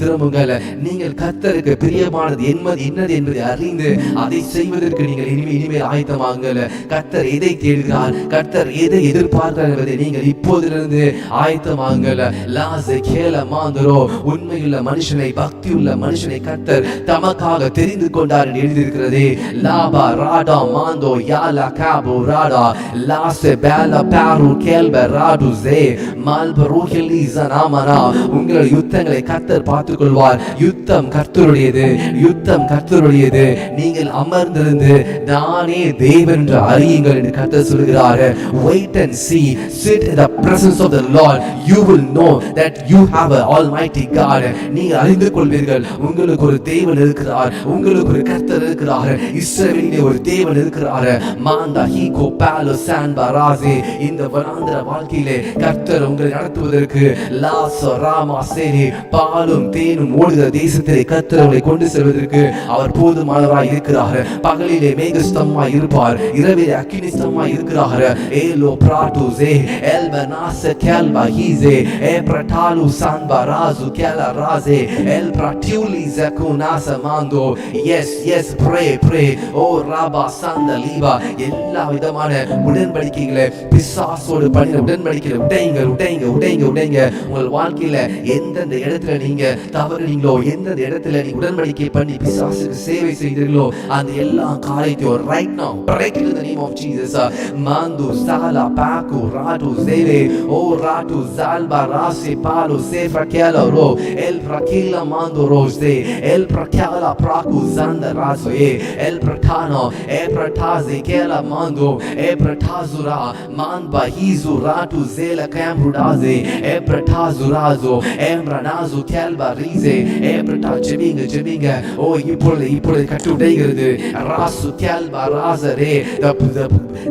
திரும்புங்கள். நீங்கள் கர்த்தருக்கு பிரியமானது என்னது என்பதை அறிந்து அதை செய்வதற்கு நீங்கள் இனிமேல் ஆயத்தமாகுங்கள். கர்த்தர் எதை தேடுகிறார், கர்த்தர் எதை எதிர்பார்க்கிறார் என்பதை நீங்கள் இப்போதிலிருந்து ஆயத்தமாகுங்கள். உண்மையுள்ள மனுஷனை, பக்தியுள்ள மனுஷனை கர்த்தர் தமக்காக தெரிந்து கொண்டார் என்று எழுதியிருக்கிறதே. Lava Rada மாந்தோ யாலா Cabo Rada லாசே Bela பாரு கேல்ப ராடுசே மால்பரூஹிலி ஜனாமனா. உங்கள் யுத்தங்களை கர்த்தர் பார்த்துக் கொள்வார். யுத்தம் கர்த்தருடையது, யுத்தம் கர்த்தருடையது. நீங்கள் அமர்ந்திருந்து நானே தேவன் என்று அறியுங்கள் என்று கர்த்தர் சொல்கிறார். Wait and see, sit in the presence of the Lord, you will know that you have an almighty God. நீங்கள் அறிந்து கொள்வீர்கள், உங்களுக்கு ஒரு தேவன் இருக்கிறார், உங்களுக்கு ஒரு கர்த்தர் இருக்கிறார், இஸ்ரவேலிலே ஒரு தேவன் இருக்கிறார். மாந்தா ஹீகோ பாலோ சான்பா ராசே. இந்த வனாந்தர வாழ்க்கையிலே கர்த்தர் உங்களை நடத்துவதற்கு லாசோ ராமா சேரி பாலும் தேனும் ஓடுகிற தேசத்திலே கர்த்தர் உங்களை கொண்டு செல்வதற்கு அவர் போதுமானவராய் இருக்கிறார். பகலிலே மேகஸ்தமாய் இருப்பார், இரவிலே அக்கினிஸ்தமாய் இருக்கிறார். ஏலோ பிராட்டுசே எல்பனாச கேல்பா ஹீசே ஏ பிரட்டாலு சான்பா ராசு கேலா ராசே எல் பிராட்டியூலி ஜகுனாச மாந்தோ. எஸ் pray ஓ ராபா சந்த லீபா. எல்லா விதமான உடன்படிக்கைகளை பிசாசோடு பண்ணின உடன்படிக்கைகளை உடைங்க. உங்கள் வாழ்க்கையில எந்தெந்த இடத்துல நீங்க தவறுனீங்களோ, எந்தெந்த இடத்துல நீங்க உடன்படிக்கை பண்ணி பிசாசுக்கு சேவை செய்தீர்களோ அந்த எல்லா காரியத்தையும் right now break in the name of Jesus. Mandu sala paku ratu zeve o ratu zalba rase palo sefa kela ro el prakila mando rose el prakala praku zanda raso el prakano e prataze kela mando e pratazura manba hizu ratu zela kamrudaze e pratazurazo emranazo kelba rize e prata jebinga o இப்பொழுது கட்டுடைகிறது. Rasu kelba razare.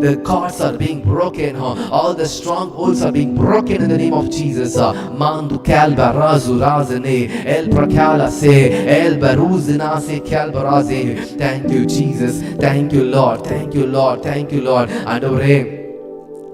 The cords are being broken. All the strongholds are being broken in the name of Jesus. Mandu kelba razu razane el prakala se el baruzna se kelba raze. Thank you Jesus, thank you Lord, thank you Lord, thank you Lord. ஆண்டவரே,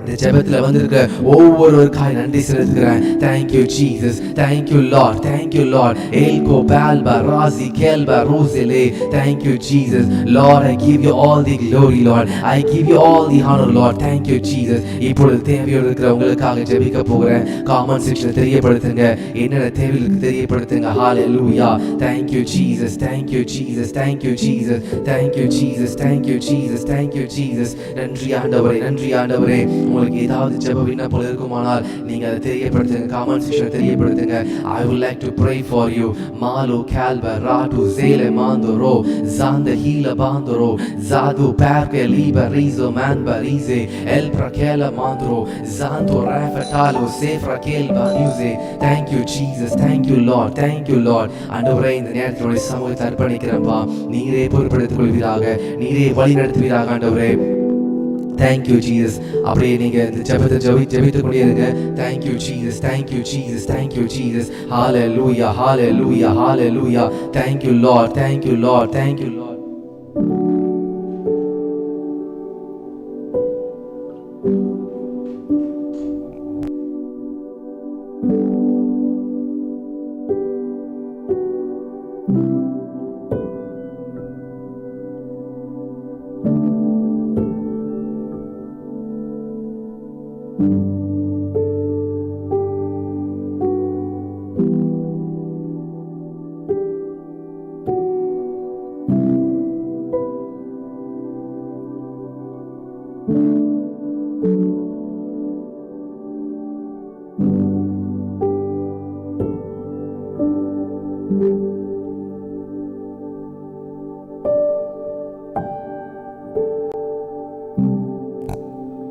இந்த ஜெபத்துல வந்திருக்கிற ஒவ்வொருவருக்காய் நன்றி செலுத்துகிறேன். Thank you Jesus, thank you Lord, thank you Lord. Elko balba razi kelba rosele. Thank you Jesus. Lord, I give you all the glory Lord, I give you all the honor Lord. Thank you Jesus. இப்பொழுது தேவையோடு இருக்கிற உங்களுக்காக ஜெபிக்க போகிறேன். Comment செக்ஷன்ல தெரியப்படுத்துங்க, என்னென்ன தேவைகளுக்கு தெரியப்படுத்துங்க. Hallelujah. Thank you Jesus, thank you Jesus, thank you Jesus, thank you Jesus, thank you Jesus, thank you Jesus. நன்றி ஆண்டவரே, நன்றி ஆண்டவரே. உங்களுக்கு ஏதாவது ஜெப விண்ணப்பம் இருக்குமானால் நீங்க அதை தெரியப்படுத்துங்க, காமெண்ட் செக்ஷன்ல தெரியப்படுத்துங்க. I would like to pray for you. Malo kalba ratu zele mandoro zanda hila bandoro zadu perke liba rizo man barize el prakela mandro zanto rafatalo sefra kelba nuse. Thank you Jesus, thank you Lord, thank you Lord. ஆண்டவரே, இந்த நேரத்தோட சமூகத்தை அர்ப்பணிக்கிறேன்ப்பா. நீரே பொறுப்பெடுத்துக் கொள்வீராக, நீரே வழி நடத்துவீராக ஆண்டவரே. Thank you Jesus. அப்படியே நீங்க இந்த ஜெபத்தை ஜெபித்துக் கொண்டே இருங்க. Thank you Jesus, thank you Jesus, thank you Jesus. Hallelujah, hallelujah, hallelujah. Thank you Lord, thank you Lord, thank you Lord.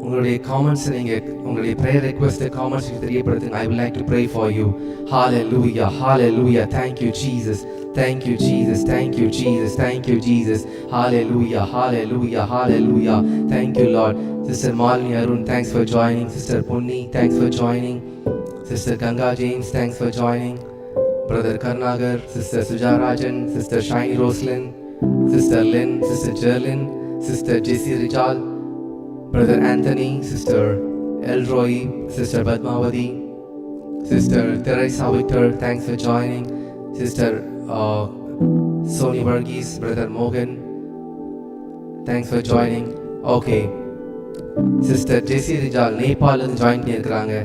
உங்களுடைய காமெண்ட்ஸ் நீங்க உங்களுடைய prayer request காமெண்ட்ஸ் தெரியப்படுத்துங்க. I would like to pray for you. Hallelujah, hallelujah. Thank you Jesus, thank you Jesus, thank you Jesus, thank you Jesus. Hallelujah, hallelujah, hallelujah. Thank you Lord. Sister Malini Arun, thanks for joining. Sister Punni, thanks for joining. Sister Ganga James, thanks for joining. Brother Karnagar, Sister Sujarajan, Sister Shiny Roslyn, Sister Lynn, Sister Jerlyn, Sister Jessie Rijal, Brother Anthony, Sister Elroy, Sister Padmavati, Sister Teresa Victor, thanks for joining. Sister Sony Varghese, Brother Mogan, thanks for joining. Okay, Sister Jessie Rijal, Nepal join பண்ணியிருக்கிறாங்க.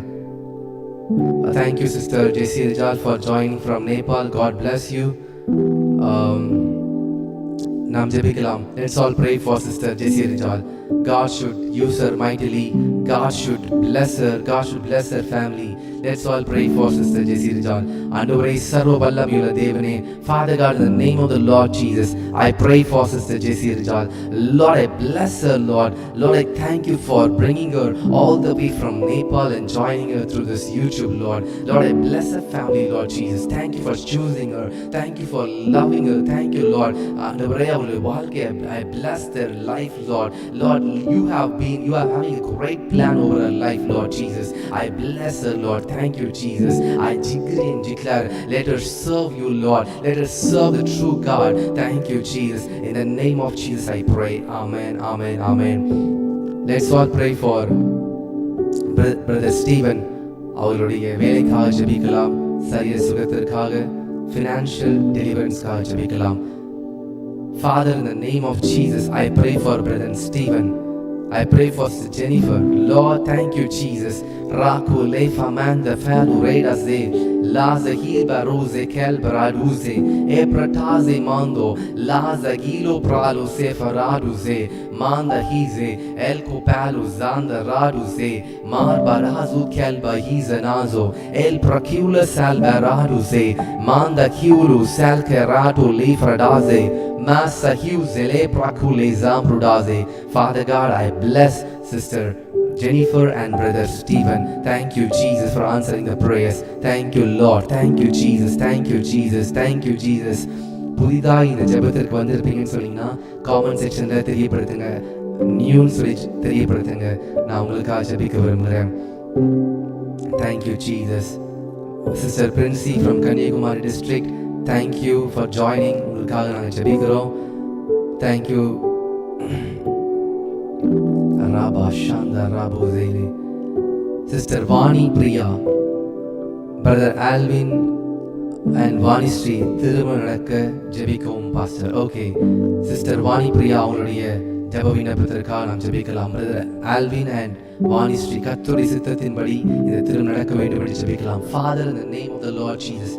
Thank you, Sister Jessie Rijal, for joining from Nepal. God bless you. நாம் ஜெபிக்கலாம். Let's all pray for Sister Jessie Rijal. God should use her mightily. God should bless her. God should bless her family. Let's all pray for Sister Jessie Rijal. ஆண்டவரே சர்வ வல்லமையுள்ள தேவனே, Father God, in the name of the Lord Jesus, I pray for Sister Jessie Rijal. Lord, I bless her, Lord. Lord, I thank you for bringing her all the way from Nepal and joining her through this YouTube, Lord. Lord, I bless her family, Lord Jesus. Thank you for choosing her. Thank you for loving her. Thank you, Lord. ஆண்டவரே அவளுடைய வாழ்க்கை, I bless their life, Lord. Lord, you are having a great plan over her life, Lord Jesus. I bless her, Lord. Thank you, Jesus. I decree and declare, let her serve you, Lord. Let her serve the true God. Thank you, Jesus. In the name of Jesus I pray. Amen, amen, amen. Let's all pray for Brother Stephen. அவர்களுடைய வேலைக்காக ஜெபிக்கலாம், சரிய சுகத்திற்காக, financial deliveranceக்காக ஜெபிக்கலாம். Father, in the name of Jesus, I pray for Brother Stephen. I pray for Sister Jennifer. Lord, thank you, Jesus. Raku lefa manda falu redaze, laza hilba rose kel baraduze, e prataze mando, laza gilo pralo se faraduze, manda hize, el copalu zanda raduze, mar barazu kel bahiza nazo, el prakula sal baraduze, manda kiulu sal keratu lifradaze, Massa Hughes Prakule Zambrudaze. Father God, I bless Sister Jennifer and Brother Stephen. Thank you, Jesus, for answering the prayers. Thank you, Lord. Thank you, Jesus. Thank you, Jesus. Thank you, Jesus. புதிதாக இந்த ஜெபத்திற்கு வந்திருப்பீங்கன்னு சொன்னீங்கன்னா comment செக்ஷனில் தெரியப்படுத்துங்க, நியூன்னு சொல்லி தெரியப்படுத்துங்க. நான் உங்களுக்காக ஜெபிக்க விரும்புகிறேன். Thank you, Jesus. Sister Princey from Kanyakumari district, thank you for joining. உங்களுக்காக நாங்கள் ஜெபிக்கிறோம். Thank you. Rabba Shanda Rabu Zeli. Sister Vani Priya, Brother Alvin and Vani Sri திருமணம் நடக்க ஜெபிக்கவும் pastor. Okay, sister Vani Priya அவங்களுடைய ஜெப விண்ணப்பத்திற்காக நாம் ஜெபிக்கலாம். Brother Alvin and Vani Sri கர்த்தருடைய சித்தத்தின்படி இந்த திருமணம் நடக்க வேண்டும் என்று ஜெபிக்கலாம். Father, in the name of the Lord Jesus,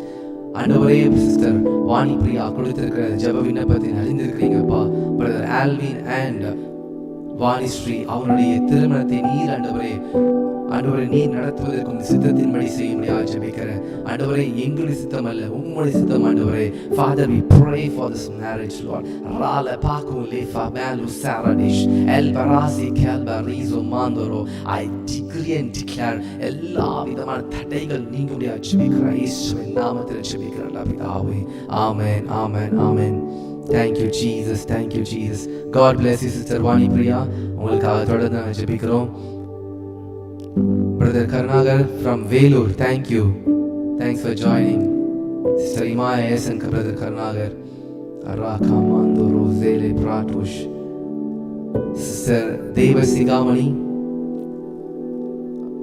ஆண்டவரே, சிஸ்டர் வாணி பிரியா கொடுத்திருக்கிற ஜெப விண்ணப்பத்தை அறிந்திருக்கிறீங்கப்பா. Brother Alvin and Vani Sri அவருடைய திருமணத்தை நீர் ஆண்டவரே நீர் நடத்துவதற்கு உங்கள் சித்தத்தின்படி செய்யும்படியாக ஜெபிக்கிறேன். ஆண்டவரே, எங்களுடைய சித்தம் அல்ல, உம்முடைய சித்தம் ஆண்டவரே. Father, we pray for this marriage, Lord. Rala paku lefa malu saradish el barasi kalba rizo mandoro. I decree and declare எல்லா விதமான தடைகள் நீங்கும்படியாக ஜெபிக்கிறேன். இயேசுவின் நாமத்தில் ஜெபிக்கிறேன் பிதாவே. Amen, amen, amen. Thank you, Jesus. Thank you, Jesus. God bless you, Sister Vani Priya. உங்களுக்காக தொடர்ந்து நாங்கள் ஜெபிக்கிறோம். Brother Karnagar from Velur, thank you. Thanks for joining. Sister Imaya S. and Brother Karnagar. Araka Mando Rosele Pratush. Sister Deva Sigamani.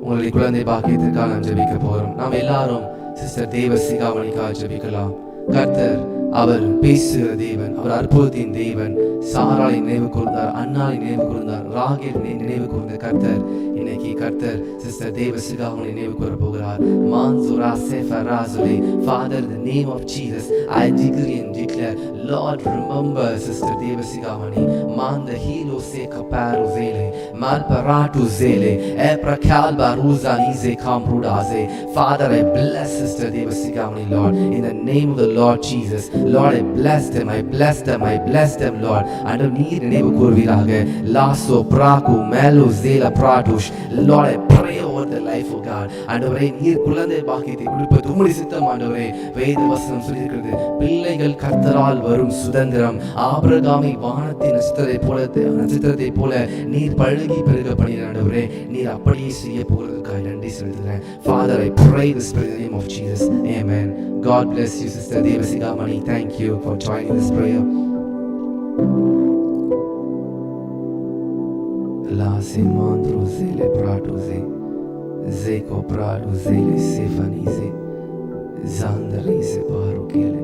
உங்களுடைய குழந்தை பாக்கியத்திற்காக நாம் ஜெபிக்க போகிறோம். நாம் எல்லாரும் சிஸ்டர் தேவ சிகாமணிக்காக ஜெபிக்கலாம். கர்த்தர் அவர் பேசுகிற தேவன், அவர் அற்புதத்தின் தேவன். சாராளை நினைவு கூர்ந்தார், அண்ணாலை நினைவு கூர்ந்தார், ராகேல் நினைவு கூர்ந்த கர்த்தர் இன்னைக்கு கர்த்தர் சிஸ்டர் தேவ சிகாமணி நினைவு கூற போகிறார். மான்சுரா செஃபராசுலே. Father, in the name of Jesus, I decree and declare, Lord, remember Sister Deva Sigamani. Manda hilo se kaparu zele, malparatu zele, epra kalba ruza nize kamrudaze. Father, I bless Sister Deva Sigamani, Lord, in the name of the Lord Jesus. Lord, I bless them, I bless them, I bless them, Lord. And நீர் நினைவு கூர்வீராக. Lasso பிராகு மேலு zela pratush. Lord, I pray over the life of God. ஆண்டவரே, நீர் குழந்தை பாக்கியத்தை கொடுப்பது உம்முடைய சித்தம் ஆண்டவரே. வேத வசனம் சொல்லியிருக்கிறது, பிள்ளைகள் கர்த்தரால் வரும் சுதந்திரம். ஆபிரகாமை வானத்தின் நட்சத்திரத்தை போல நீர் பழுகி பெருக பண்ணினார் ஆண்டவரே. நீர் அப்படியே செய்ய போகிறதுக்காக நன்றி செலுத்துகிறேன். Father, I pray this in the name of Jesus. Amen. God bless you, Sister Deva Sigamani. Thank you for joining this prayer. La semandro zele prato ze, zeko prato zele sefanize, ஜாந்தரை செபாரு கேளு.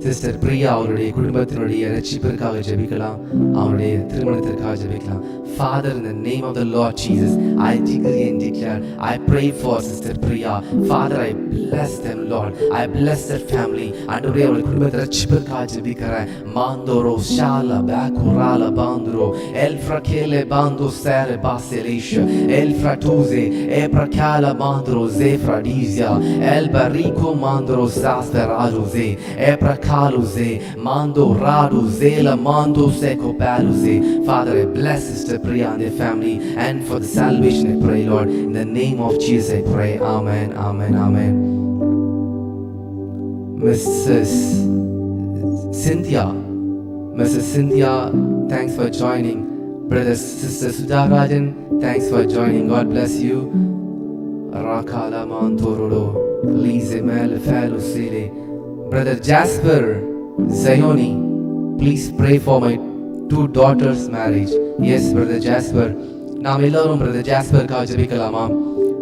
Sister Priya அவருடைய குடும்பத்தினுடைய ரட்சிப்பிற்காக ஜெபிக்கலாம், அவருடைய திருமணத்திற்காக ஜெபிக்கலாம். Father, in the name of the Lord Jesus, I decree and declare, I pray for Sister Priya. Father, I bless them, Lord. I bless their family. ஆண்டவரே, அவருடைய குடும்பத்தை ரட்சிப்பிற்காக ஜெபிக்கிறேன். மாந்தோரோ Shala பாக்குராலா பாந்துரோ எல்ஃப்ரா Cayley பாந்து Chera பாசெலேஷ எல்ஃப்ரா டூசே ஏப்ரகாலா மாந்துரோ ஜேஃப்ரா டீசியா எல்பரிகோ மாந்துரோ சாஸ்பெராஜோசே ஏப்ரகாலுசே மாந்தோ ராடுசே la mando seco paluze. Father, I bless Sister Priya and their family, and for the salvation I pray, Lord, in the name of Jesus I pray. Amen, amen, amen. Mrs. Cynthia, thanks for joining. Brother, Sister Sudharajan, thanks for joining. God bless you. Rakala Mantorodo, Lise Mel Falusile. Brother Jasper Zayoni, please pray for my 2 daughters' marriage. Yes, Brother Jasper. நாம் எல்லாரும் Brother Jasper-க்காக ஜெபிக்கலாமா?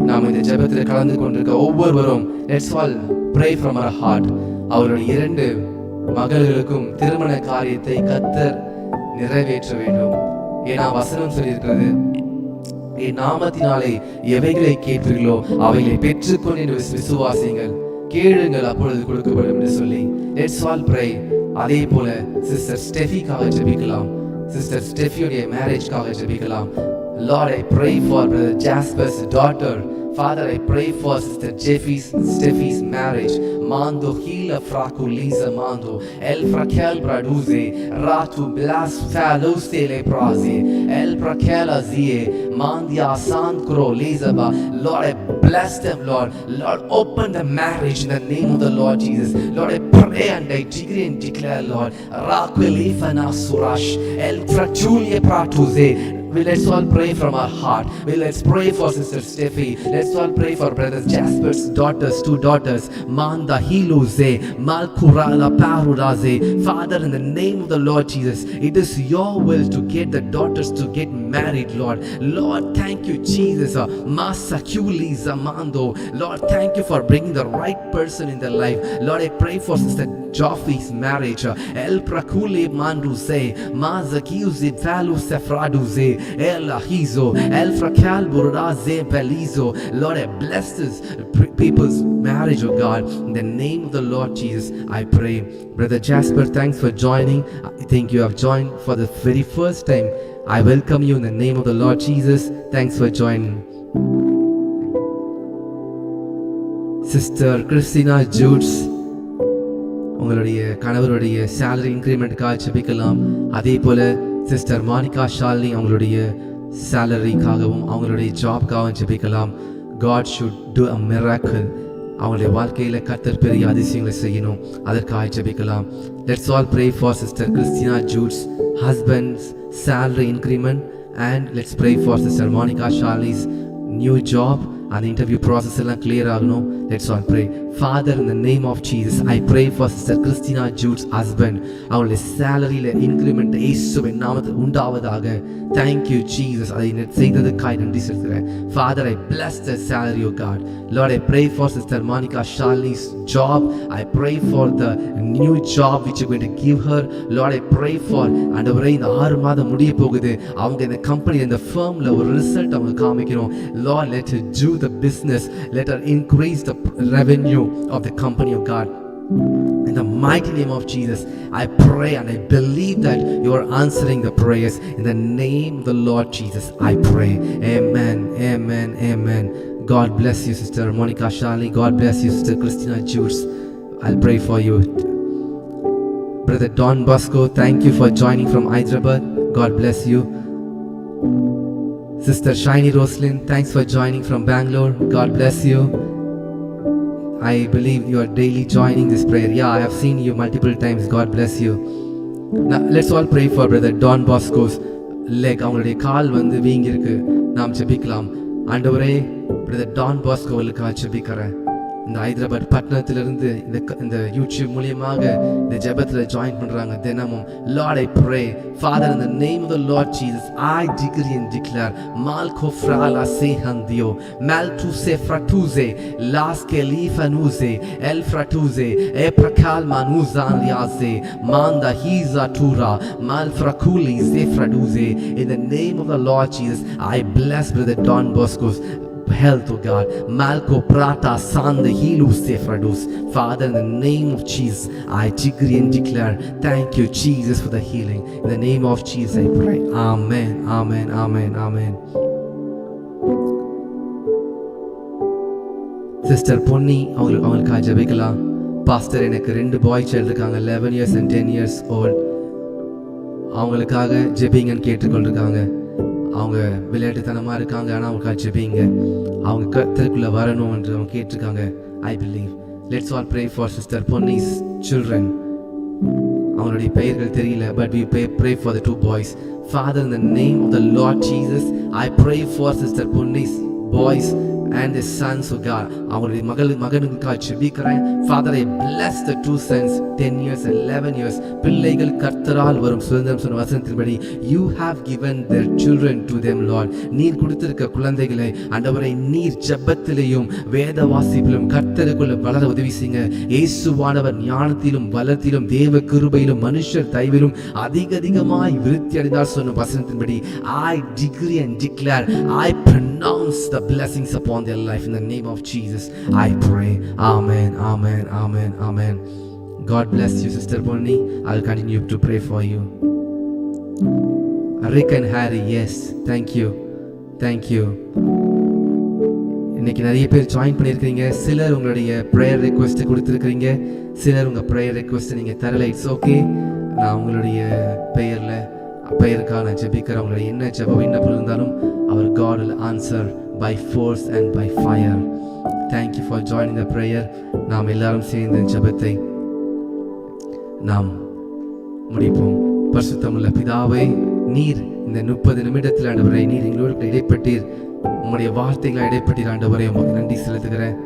நாம் இந்த ஜெபத்தில் கலந்து கொண்டிருக்க ஒவ்வொருவரும் let's all pray from our heart. அவருடைய 2 மகள்களுக்கும் திருமண காரியத்தை கர்த்தர் நிறைவேற்ற வேண்டும். ஏன்னா வசனம் சொல்லியிருக்கிறது, என் நாமத்தினாலே எவைகளை கேட்பீர்களோ அவைகளை பெற்றுக்கொண்டு விசுவாசிங்கள், கேளுங்கள் அப்பொழுது கொடுக்கப்படும் என்று சொல்லி let's all pray. அதே போல சிஸ்டர் ஸ்டெஃபிக்காக ஜெபிக்கலாம். சிஸ்டர் ஸ்டெஃபியுடைய மேரேஜ்க்காக ஜெபிக்கலாம். Lord, I pray for Brother Jasper's daughter. Father, I pray for Sister Steffi's marriage. Mando hila fraku lisa mando el frakel braduze ratu blas faluse le praze el prakela zie mandia sankro lizaba. Lord, I bless them, Lord. Lord, open the marriage in the name of the Lord Jesus. Lord, I pray and I decree and declare, Lord, rakwelifana surash el frachulie pratuze. Let's all pray from our heart. Let's pray for Sister Steffi. Let's all pray for Brother Jasper's daughters, 2 daughters. Manda hiluze, malkurala paruraze. Father, in the name of the Lord Jesus, it is your will to get the daughters to get married, Lord. Lord, thank you, Jesus. Masakuli zamando. Lord, thank you for bringing the right person in their life. Lord, I pray for Sister Joffrey's marriage. El prakule manduze, mazakiuze valu sefraduze. El ahizo, el frakal buraze belizo. Lord, I bless this people's marriage, oh God. In the name of the Lord Jesus, I pray. Brother Jasper, thanks for joining. I think you have joined for the very first time. I welcome you in the name of the Lord Jesus. Thanks for joining. Sister Christina Jutes, உங்களுடைய கணவருடைய salary incrementக்காக ஜெபிக்கலாம். அதே போல sister Monika Shalini அவங்களுடைய சேலரிக்காகவும் அவங்களுடைய ஜாப்காகவும் ஜெபிக்கலாம். God should do a miracle. அவங்களுடைய வாழ்க்கையில் கர்த்தர் பெரிய அதிசயங்களை செய்யணும், அதற்காக ஜெபிக்கலாம். Let's all pray for Sister Christina Jude's husband's salary increment, and let's pray for Sister Monica Shalini's new job. அந்த இன்டர்வியூ ப்ராசஸ் எல்லாம் கிளியர் ஆகணும். Let's all pray. Father, in the name of Jesus, I pray for sister Christina Jude's husband. அவங்களுடைய சேலரியில் increment இயேசுவின் நாமத்தில் உண்டாவதாக. Thank you Jesus. அதை செய்ததுக்காக நன்றி செலுத்துகிறேன். Father, I bless the salary of God. Lord, I pray for sister Monica Shalini's job. I pray for the new job which you're going to give her. Lord, I pray for ஆண்டவரே, இந்த 6 மாதம் முடிய போகுது, அவங்க இந்த கம்பெனி இந்த ஃபர்ம்ல ஒரு result அவங்க காமிக்கணும். Lord, let her do the business, let her increase the revenue of the company of God. In the mighty name of Jesus, I pray and I believe that you are answering the prayers. In the name of the Lord Jesus, I pray. Amen, amen, amen. God bless you, Sister Monica Shalini. God bless you, Sister Christina Jules. I'll pray for you. Brother Don Bosco, thank you for joining from Hyderabad. God bless you. Sister Shiny Roslyn, thanks for joining from Bangalore. God bless you. I believe you are daily joining this prayer. Yeah, I have seen you multiple times. God bless you. Now, let's all pray for Brother Don Bosco's leg. அவங்களுடைய கால் வந்து வீங்கி இருக்கு. நாம் ஜெபிக்கலாம். ஆண்டவரே, Brother Don Bosco வுக்காக ஜெபிக்கிறேன். இந்த ஹைதராபாத் பட்டணத்திலிருந்து இந்த யூடியூப் மூலியமாக இந்த ஜெபத்தில் ஜாயின் பண்றாங்க தினமும். Lord, I pray, Father, in the name of the Lord Jesus, I decree and declare, Malko frala se handio, Maltu se fratuze, las kelifanuze, el fratuze, e prakal manuzan riaze, manda hiza tura, mal frakuli ze fraduze. In the name of the Lord Jesus, I bless Brother Don Bosco's health, oh God. Malko prata sande hilu sefradus. Father, in the name of Jesus, I decree and declare, thank you Jesus for the healing. In the name of Jesus I pray. Amen, amen, amen, amen. Sister Ponni அவங்களுக்காக ஜெபிக்கலாம். Pastor, எனக்கு 2 பாய் child இருக்காங்க, 11 years and 10 years old. அவங்களுக்காக ஜெபிங்கன்னு கேட்டுக்கொண்டிருக்காங்க. அவங்க விளையாட்டுத்தனமாக இருக்காங்க, ஆனால் அவங்களுக்காக ஜெபிங்க. அவங்க கர்த்தருக்குள்ளே வரணும் என்று அவங்க கேட்டிருக்காங்க. I believe. Let's all pray for sister Ponni's children. அவங்களுடைய பெயர்கள் தெரியல, but we pray for the 2 boys. Father, in the name of the Lord Jesus, I pray for sister Ponni's boys and the sons of God. அவங்களுடைய மகனுக்காக ஜெபிக்கிறேன். Father, I bless the 2 sons, 10 years and 11 years. பிள்ளைகள் கர்த்தரால் வரும் சுதந்திரம் சொன்ன வசனத்தின்படி you have given their children to them, Lord. நீர் கொடுத்திருக்க குழந்தைகளை ஆண்டவரே, நீர் ஜெபத்திலேயும் வேத வாசிப்பிலும் கர்த்தருக்குள்ள வளர உதவி செய்யுங்க. இயேசுவானவர் ஞானத்திலும் பலத்திலும் தேவ கிருபையிலும் மனுஷர் தயவிலும் அதிகமாய் விருத்தி அடைந்தார் சொன்ன வசனத்தின்படி I decree and declare, I pronounce the blessings upon their life in the name of Jesus. I pray. Amen, amen, amen, amen. God bless you, Sister Bonnie. I'll continue to pray for you. Rick and Harry, yes, thank you, thank you. இன்னைக்கு நிறைய பேர் join பண்ணியிருக்கிறீங்க. சிலர் உங்களுடைய prayer ரெக்வெஸ்ட்டை கொடுத்துருக்கிறீங்க, சிலர் உங்கள் prayer ரெக்வெஸ்ட்டை நீங்கள் தரலை. It's okay. நான் உங்களுடைய பெயருக்காக நான் ஜெபிக்கிறேன். உங்களுடைய என்ன ஜெப விண்ணப்பம் இருந்தாலும் our God will answer by force and by fire. Thank you for joining the prayer. நாம் எல்லாரும் சேர்ந்து ஜெபத்தை நாம் முடிப்போம். பரிசுத்தமுள்ள பிதாவே, நீர் இந்த 30 நிமிடத்தில் ஆண்டவரே, நீர் எங்களோடு இடைப்பட்டீர். உம்முடைய வார்த்தைகளை இடைப்பட்டீர் ஆண்டவரே, உமக்கு நன்றி செலுத்துகிறேன்.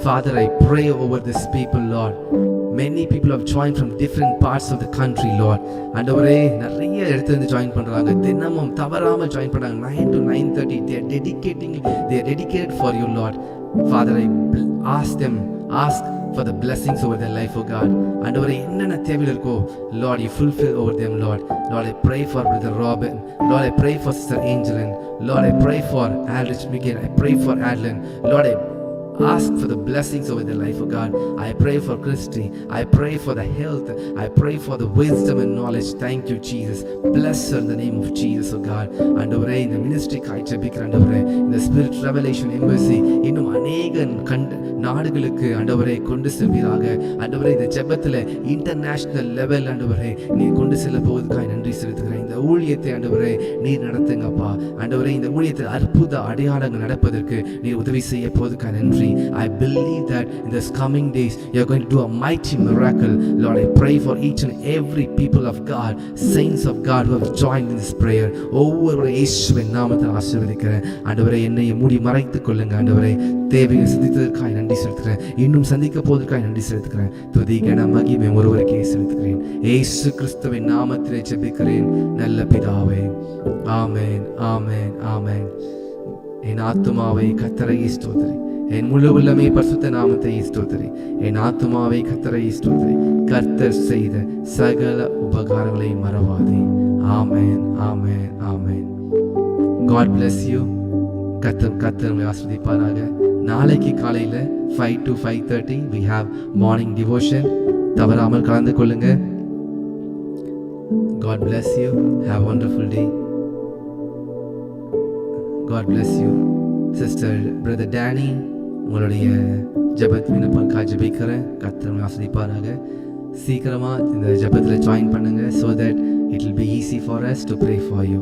Father, I pray over this people, Lord. Many people have joined from different parts of the country, Lord. ஆண்டவரே, நிறைய இடத்துல இருந்து ஜாயின் பண்றாங்க. தினமும் தவறாம ஜாயின் பண்றாங்க. 9 to 9:30 they are dedicated for you, Lord. Father, I ask for the blessings over their life, oh God. ஆண்டவரே, என்னென்ன தேவைகள் இருக்கோ, Lord, you fulfill over them, Lord. Lord, I pray for Brother Robin. Lord, I pray for Sister Angelin. Lord, I pray for Aldrich Miguel. I pray for Adeline. Lord, I ask for the blessings over their life, oh God. I pray for Christy. I pray for the health. I pray for the wisdom and knowledge. Thank you, Jesus. Bless her in the name of Jesus, oh God. ஆண்டவரே, இந்த மினிஸ்ட்ரிக்காய் ஜெபிக்கிறேன் ஆண்டவரே. இந்த spirit revelation embassy இன்னும் அநேக நாடுகளுக்கு ஆண்டவரே கொண்டு செல்வீராக. ஆண்டவரே, இந்த ஜெபத்தில் இன்டர்நேஷனல் லெவல் ஆண்டவரே நீர் கொண்டு செல்ல போவதற்காய் நன்றி செலுத்துகிறேன். இந்த ஊழியத்தை ஆண்டவரே நீர் நடத்துங்கப்பா. ஆண்டவரே, இந்த ஊழியத்தில் அற்புத அடையாளங்கள் நடப்பதற்கு நீர் உதவி செய்ய போவதற்காய் நன்றி. I believe that in this coming days you are going to do a mighty miracle. Lord, I pray for each and every people of God, saints of God who have joined in this prayer. ஒவ்வொரு இயேசுவின் நாமத்தில் ஆசீர்வதிக்கிறேன். ஆண்டவரே, என்னை மூடி மறைத்துக் கொள்ளுங்க ஆண்டவரே. தேவையை சந்தித்ததற்காக நன்றி செலுத்துகிறேன். இன்னும் சந்திக்க போவதற்காக நன்றி செலுத்துகிறேன். துதி கன மகிமை ஒருவருக்கே செலுத்துகிறேன். இயேசு கிறிஸ்துவின் நாமத்திலே ஜெபிக்கிறேன் நல்ல பிதாவே. ஆமென், ஆமென், ஆமென். என் ஆத்துமாவை கர்த்தரை ஸ்தோத்திரி, என் முழு உள்ளமே பரிசுத்த நாமத்தை ஸ்தோத்திரி. என் ஆத்துமாவை கர்த்தரை ஸ்தோத்திரி, கர்த்தர் செய்த சகல உபகாரங்களை மறவாதே. ஆமென், ஆமென், ஆமென். God bless you. கர்த்தர் உங்களை ஆசீர்வதிப்பாராக. நாளைக்கு காலையில் 5 to 5:30 we have morning devotion. தவறாமல் கலந்து கொள்ளுங்க. God bless you. Have a wonderful day. God bless you. Sister Brother Danny, உங்களுடைய ஜெபத் விண்ணப்பம் ஜெபிக்கிறேன். கர்த்தர் உங்களை ஆசீர்வதிப்பாராக. சீக்கிரமா இந்த ஜெபத்தில் ஜாயின் பண்ணுங்க so that it will be easy for us to pray for you.